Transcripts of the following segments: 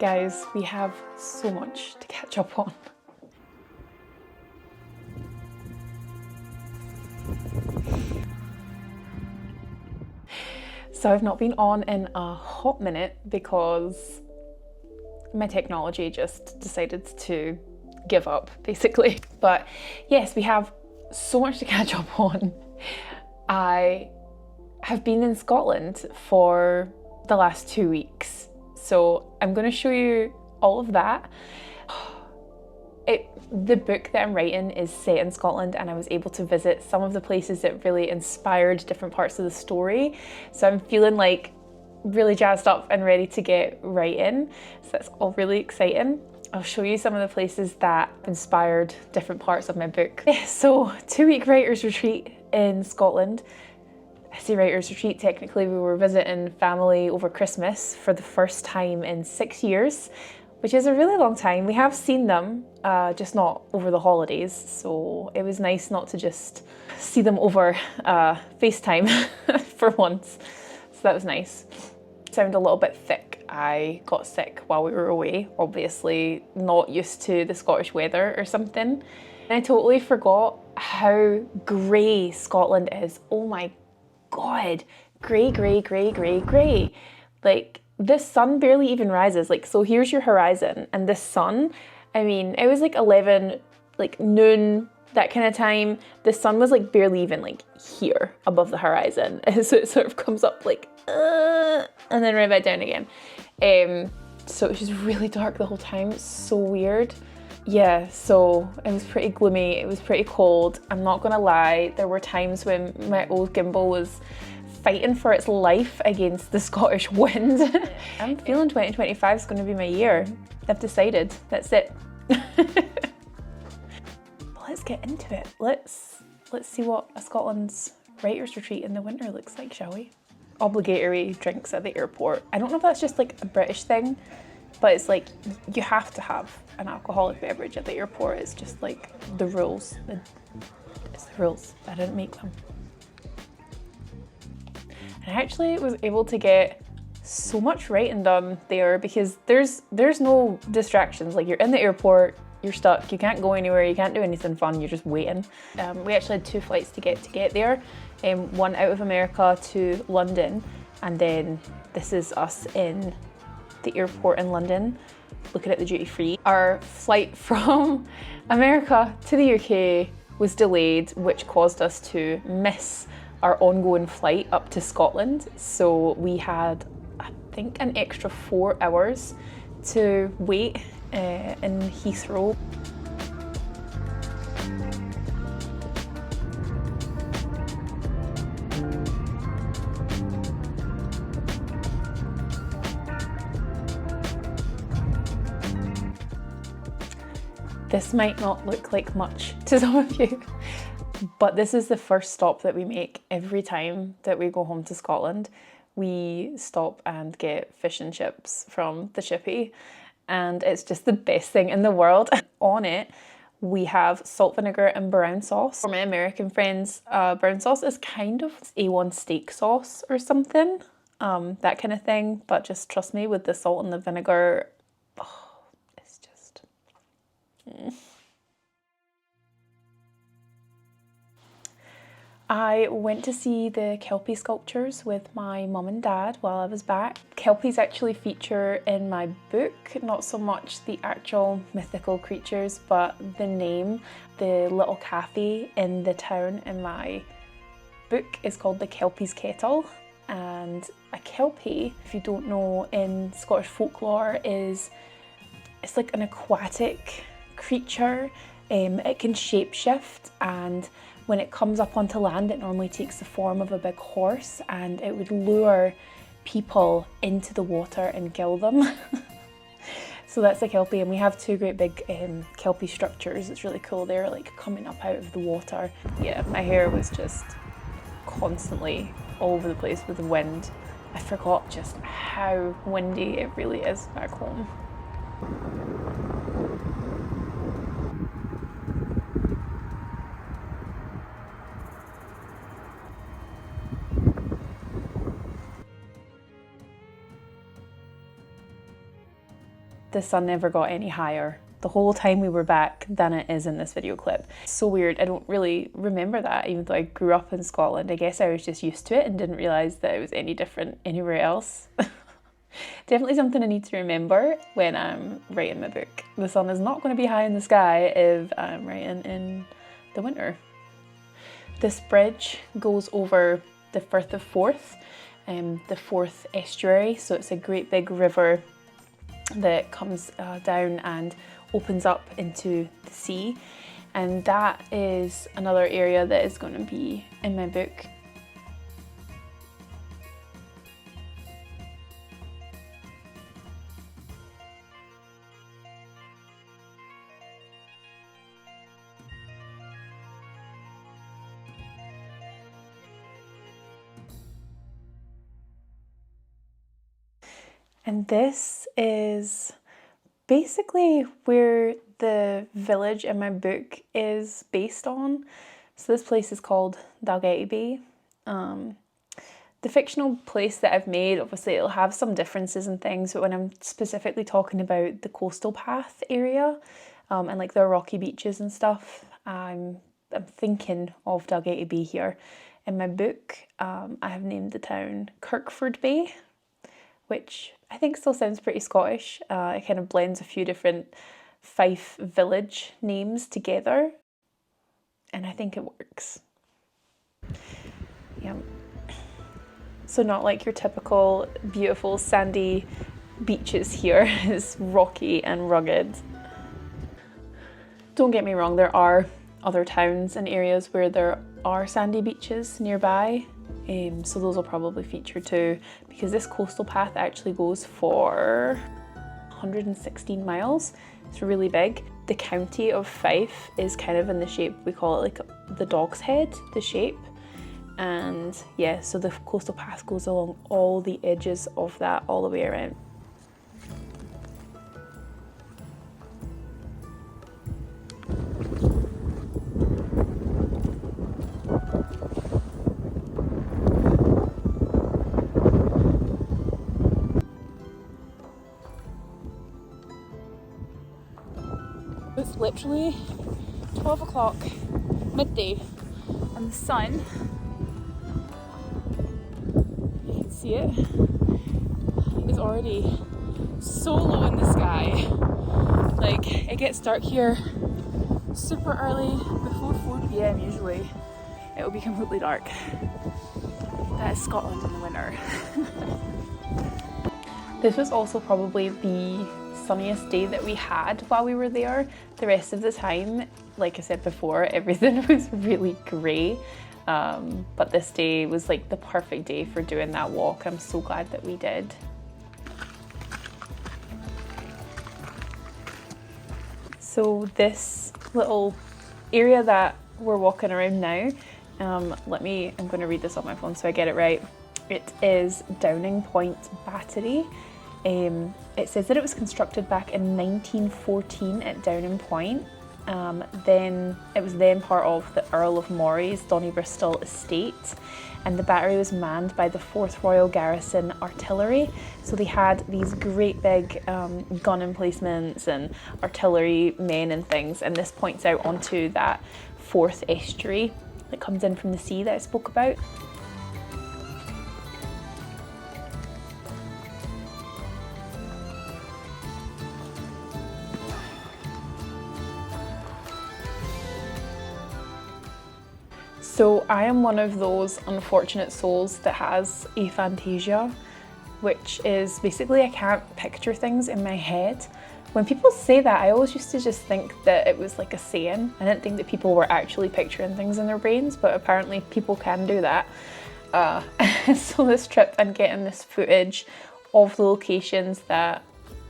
Guys, we have so much to catch up on. So I've not been on in a hot minute because my technology just decided to give up, basically. But yes, we have so much to catch up on. I have been in Scotland for the last 2 weeks, so I'm going to show you all of that. The book that I'm writing is set in Scotland, and I was able to visit some of the places that really inspired different parts of the story. So I'm feeling like really jazzed up and ready to get right in. So that's all really exciting. I'll show you some of the places that inspired different parts of my book. So 2-week writer's retreat in Scotland. I say writer's retreat, technically we were visiting family over Christmas for the first time in 6 years, which is a really long time. We have seen them, just not over the holidays. So it was nice not to just see them over FaceTime for once. So that was nice. Sound a little bit thick. I got sick while we were away, obviously not used to the Scottish weather or something. And I totally forgot how grey Scotland is. Oh my God, grey, grey, grey, grey, grey. Like the sun barely even rises. Like, so here's your horizon and the sun, I mean, it was like 11, like noon, that kind of time. The sun was like barely even like here above the horizon. And so it sort of comes up like, and then right back down again. So it was just really dark the whole time. It's so weird. Yeah, so it was pretty gloomy. It was pretty cold. I'm not gonna lie. There were times when my old gimbal was fighting for its life against the Scottish wind. I'm feeling 2025 is gonna be my year. I've decided, that's it. Let's get into it. Let's see what a Scotland's writer's retreat in the winter looks like, shall we? Obligatory drinks at the airport. I don't know if that's just like a British thing, but it's like you have to have an alcoholic beverage at the airport. It's just like the rules. It's the rules. I didn't make them. And I actually was able to get so much writing done there because there's no distractions. Like, you're in the airport, you're stuck, you can't go anywhere, you can't do anything fun, you're just waiting. We actually had 2 flights to get there. One out of America to London, and then this is us in the airport in London looking at the duty free. Our flight from America to the UK was delayed, which caused us to miss our ongoing flight up to Scotland. So we had, I think, an extra 4 hours to wait in Heathrow. This might not look like much to some of you, but this is the first stop that we make every time that we go home to Scotland. We stop and get fish and chips from the chippy, and it's just the best thing in the world. On it, we have salt vinegar and brown sauce. For my American friends, brown sauce is kind of A1 steak sauce or something, that kind of thing, but just trust me, with the salt and the vinegar, it's just... I went to see the Kelpie sculptures with my mum and dad while I was back. Kelpies actually feature in my book, not so much the actual mythical creatures, but the name. The little cafe in the town in my book is called the Kelpie's Kettle. And a Kelpie, if you don't know, in Scottish folklore it's like an aquatic creature. It can shapeshift, and when it comes up onto land, it normally takes the form of a big horse, and it would lure people into the water and kill them. So that's a Kelpie, and we have 2 great big Kelpie structures. It's really cool. They're like coming up out of the water. Yeah, my hair was just constantly all over the place with the wind. I forgot just how windy it really is back home. the sun never got any higher the whole time we were back than it is in this video clip. So weird, I don't really remember that, even though I grew up in Scotland. I guess I was just used to it and didn't realise that it was any different anywhere else. Definitely something I need to remember when I'm writing my book. The sun is not going to be high in the sky if I'm writing in the winter. This bridge goes over the Firth of Forth, the Forth estuary, so it's a great big river that comes down and opens up into the sea, and that is another area that is going to be in my book. And this is basically where the village in my book is based on. So this place is called Dalgety Bay. The fictional place that I've made, obviously it'll have some differences and things, but when I'm specifically talking about the coastal path area and like the rocky beaches and stuff, I'm thinking of Dalgety Bay here. In my book, I have named the town Kirkford Bay, which I think still sounds pretty Scottish. It kind of blends a few different Fife village names together, and I think it works. Yeah. So not like your typical beautiful sandy beaches here. It's rocky and rugged. Don't get me wrong, there are other towns and areas where there are sandy beaches nearby. So those will probably feature too, because this coastal path actually goes for 116 miles. It's really big. The county of Fife is kind of in the shape, we call it like the dog's head, the shape. And yeah, so the coastal path goes along all the edges of that all the way around. It's literally 12 o'clock, midday, and the sun, you can see it, is already so low in the sky. Like, it gets dark here super early, before 4 p.m. usually. It will be completely dark. That is Scotland in the winter. This was also probably the sunniest day that we had while we were there. The rest of the time, like I said before, everything was really grey. But this day was like the perfect day for doing that walk. I'm so glad that we did. So this little area that we're walking around now, I'm going to read this on my phone so I get it right. It is Downing Point Battery. It says that it was constructed back in 1914 at Downing Point. Then it was then part of the Earl of Moray's Donnybristle estate, and the battery was manned by the 4th Royal Garrison Artillery. So they had these great big gun emplacements and artillery men and things, and this points out onto that Forth estuary that comes in from the sea that I spoke about. So I am one of those unfortunate souls that has aphantasia, which is basically I can't picture things in my head. When people say that, I always used to just think that it was like a saying. I didn't think that people were actually picturing things in their brains, but apparently people can do that. So this trip and getting this footage of the locations that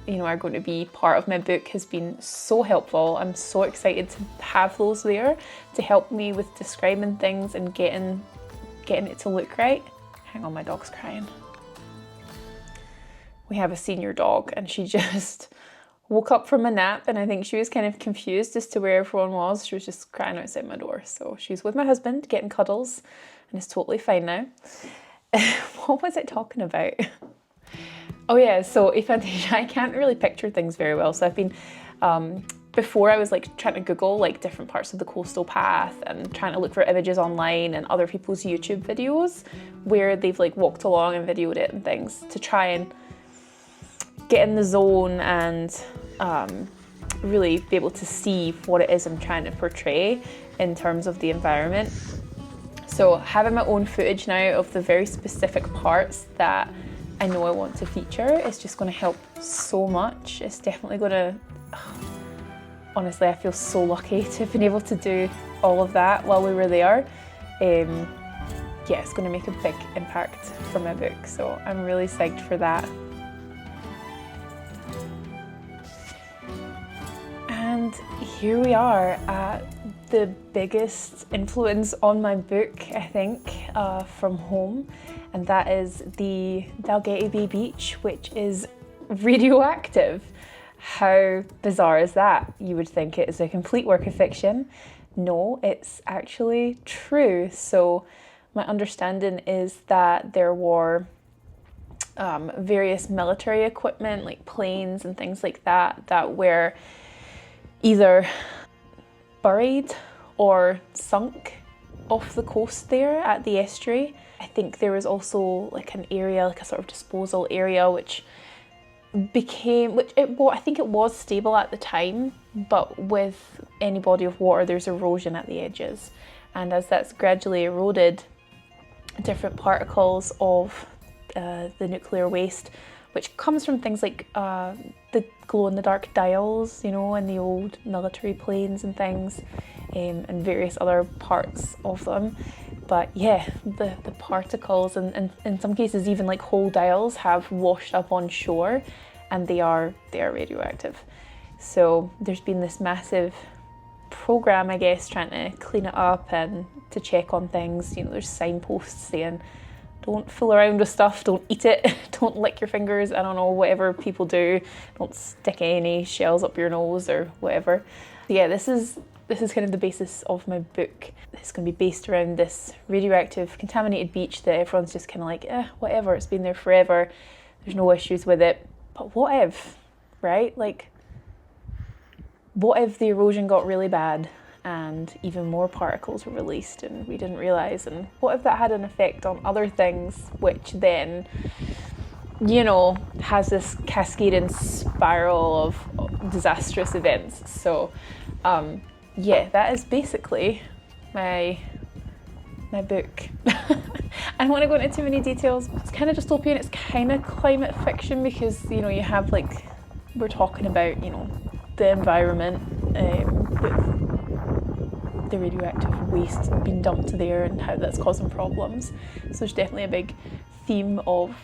are going to be part of my book has been so helpful. I'm so excited to have those there to help me with describing things and getting it to look right. Hang on, my dog's crying. We have a senior dog and she just woke up from a nap, and I think she was kind of confused as to where everyone was. She was just crying outside my door. So she's with my husband getting cuddles and is totally fine now. What was I talking about? Oh yeah, so aphantasia, I can't really picture things very well. So I've been, before I was like trying to Google like different parts of the coastal path and trying to look for images online and other people's YouTube videos where they've like walked along and videoed it and things to try and get in the zone and really be able to see what it is I'm trying to portray in terms of the environment. So having my own footage now of the very specific parts that I know I want to feature is just going to help so much. It's definitely going to, honestly, I feel so lucky to have been able to do all of that while we were there. Yeah, it's going to make a big impact for my book, so I'm really psyched for that. And here we are at the biggest influence on my book, I think, from home, and that is the Dalgety Bay Beach, which is radioactive. How bizarre is that? You would think it is a complete work of fiction. No, it's actually true. So my understanding is that there were various military equipment, like planes and things like that, that were either buried or sunk off the coast there at the estuary. I think there was also like an area, like a sort of disposal area, which became, I think it was stable at the time, but with any body of water there's erosion at the edges, and as that's gradually eroded, different particles of the nuclear waste, which comes from things like the glow-in-the-dark dials, you know, in the old military planes and things, and various other parts of them. But yeah, the particles, and in some cases even like whole dials, have washed up on shore, and they are radioactive. So there's been this massive program, I guess, trying to clean it up and to check on things. You know, there's signposts saying, don't fool around with stuff, don't eat it, don't lick your fingers, I don't know, whatever people do, don't stick any shells up your nose or whatever. Yeah, this is kind of the basis of my book. It's going to be based around this radioactive, contaminated beach that everyone's just kind of like, whatever, it's been there forever, there's no issues with it. But what if, right? Like, what if the erosion got really bad and even more particles were released and we didn't realise? And what if that had an effect on other things, which then, you know, has this cascading spiral of disastrous events? So yeah, that is basically my book. I don't want to go into too many details. It's kind of dystopian, it's kind of climate fiction, because, you know, you have like, we're talking about, you know, the environment with the radioactive waste being dumped there and how that's causing problems. So there's definitely a big theme of,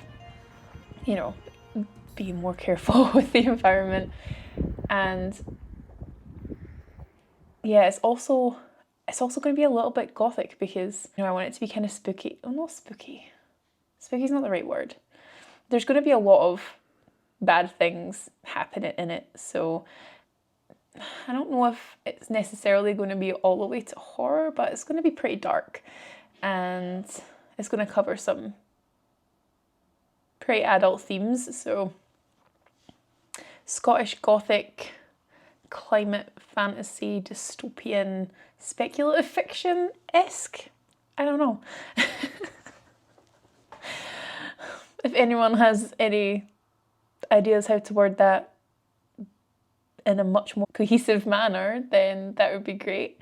you know, being more careful with the environment. And yeah, it's also going to be a little bit gothic, because, you know, I want it to be kind of spooky. Oh, not spooky. Spooky's not the right word. There's going to be a lot of bad things happening in it, so I don't know if it's necessarily going to be all the way to horror, but it's going to be pretty dark, and it's going to cover some pretty adult themes. So Scottish Gothic, climate fantasy, dystopian, speculative fiction-esque. I don't know. If anyone has any ideas how to word that in a much more cohesive manner, then that would be great.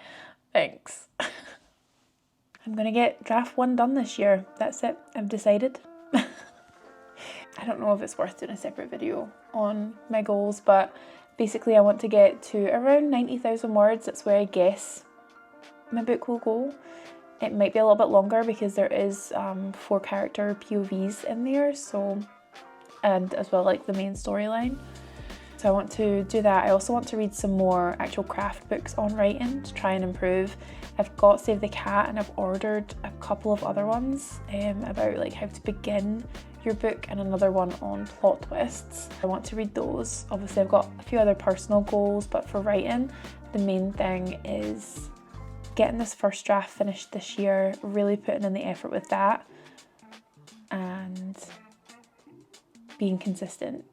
Thanks. I'm gonna get draft 1 done this year. That's it, I've decided. I don't know if it's worth doing a separate video on my goals, but basically I want to get to around 90,000 words. That's where I guess my book will go. It might be a little bit longer because there is 4 character POVs in there, so, and as well like the main storyline. So I want to do that. I also want to read some more actual craft books on writing to try and improve. I've got Save the Cat, and I've ordered a couple of other ones about like how to begin your book, and another one on plot twists. I want to read those. Obviously I've got a few other personal goals, but for writing, the main thing is getting this first draft finished this year, really putting in the effort with that, and being consistent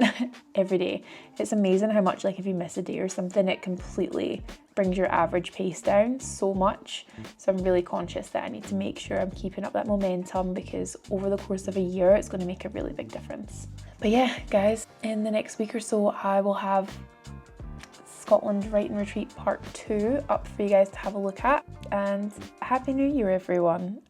every day. It's amazing how much, like if you miss a day or something, it completely brings your average pace down so much. So I'm really conscious that I need to make sure I'm keeping up that momentum, because over the course of a year, it's going to make a really big difference. But yeah, guys, in the next week or so, I will have Scotland Writing Retreat Part 2 up for you guys to have a look at. And Happy New Year, everyone.